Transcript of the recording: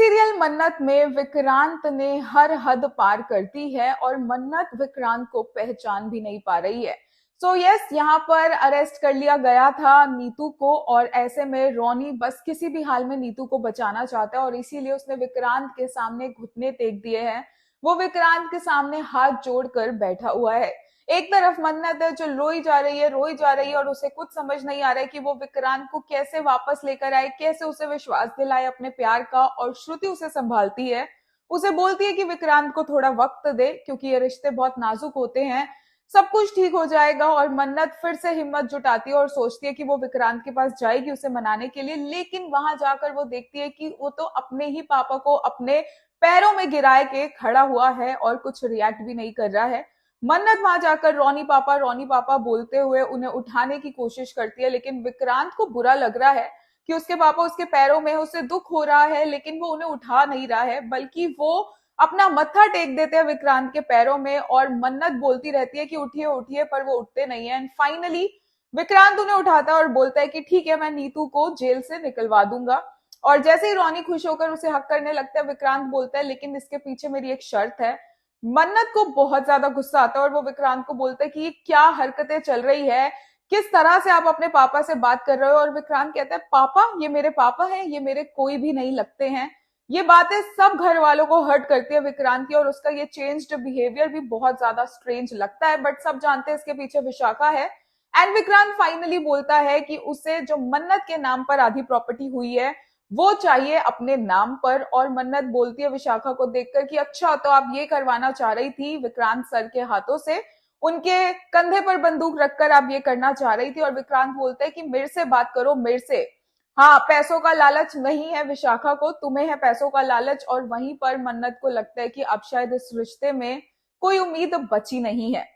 Serial मन्नत में विक्रांत ने हर हद पार कर दी है और मन्नत विक्रांत को पहचान भी नहीं पा रही है। सो यस, यहाँ पर अरेस्ट कर लिया गया था नीतू को और ऐसे में रोनी बस किसी भी हाल में नीतू को बचाना चाहता है और इसीलिए उसने विक्रांत के सामने घुटने टेक दिए हैं। वो विक्रांत के सामने हाथ जोड़कर बैठा हुआ है। एक तरफ मन्नत है जो रोई जा रही है और उसे कुछ समझ नहीं आ रहा है कि वो विक्रांत को कैसे वापस लेकर आए, कैसे उसे विश्वास दिलाए अपने प्यार का। और श्रुति उसे संभालती है, उसे बोलती है कि विक्रांत को थोड़ा वक्त दे क्योंकि ये रिश्ते बहुत नाजुक होते हैं, सब कुछ ठीक हो जाएगा। और मन्नत फिर से हिम्मत जुटाती है और सोचती है कि वो विक्रांत के पास जाएगी उसे मनाने के लिए, लेकिन वहां जाकर वो देखती है कि वो तो अपने ही पापा को अपने पैरों में गिराए के खड़ा हुआ है और कुछ रिएक्ट भी नहीं कर रहा है। मन्नत वहां जाकर रोनी पापा बोलते हुए उन्हें उठाने की कोशिश करती है, लेकिन विक्रांत को बुरा लग रहा है कि उसके पापा उसके पैरों में, उसे दुख हो रहा है, लेकिन वो उन्हें उठा नहीं रहा है, बल्कि वो अपना मत्था टेक देते हैं विक्रांत के पैरों में। और मन्नत बोलती रहती है कि उठिए उठिए, पर वो उठते नहीं है। एंड फाइनली विक्रांत उन्हें उठाता है और बोलता है कि ठीक है, मैं नीतू को जेल से निकलवा दूंगा। और जैसे ही रोनी खुश होकर उसे हक करने लगता है, विक्रांत बोलता है लेकिन इसके पीछे मेरी एक शर्त है। मन्नत को बहुत ज्यादा गुस्सा आता है और वो विक्रांत को बोलता है कि ये क्या हरकतें चल रही है, किस तरह से आप अपने पापा से बात कर रहे हो। और विक्रांत कहता है पापा, ये मेरे पापा हैं, ये मेरे कोई भी नहीं लगते हैं। ये बातें सब घर वालों को हर्ट करती है विक्रांत की, और उसका ये चेंज्ड बिहेवियर भी बहुत ज्यादा स्ट्रेंज लगता है, बट सब जानते हैं इसके पीछे विशाखा है। एंड विक्रांत फाइनली बोलता है कि उसे जो मन्नत के नाम पर आधी प्रॉपर्टी हुई है वो चाहिए अपने नाम पर। और मन्नत बोलती है विशाखा को देखकर कि अच्छा, तो आप ये करवाना चाह रही थी विक्रांत सर के हाथों से, उनके कंधे पर बंदूक रखकर आप ये करना चाह रही थी। और विक्रांत बोलता है कि मेरे से बात करो, मेरे से। हाँ, पैसों का लालच नहीं है विशाखा को, तुम्हें है पैसों का लालच। और वहीं पर मन्नत को लगता है कि अब शायद इस रिश्ते में कोई उम्मीद बची नहीं है।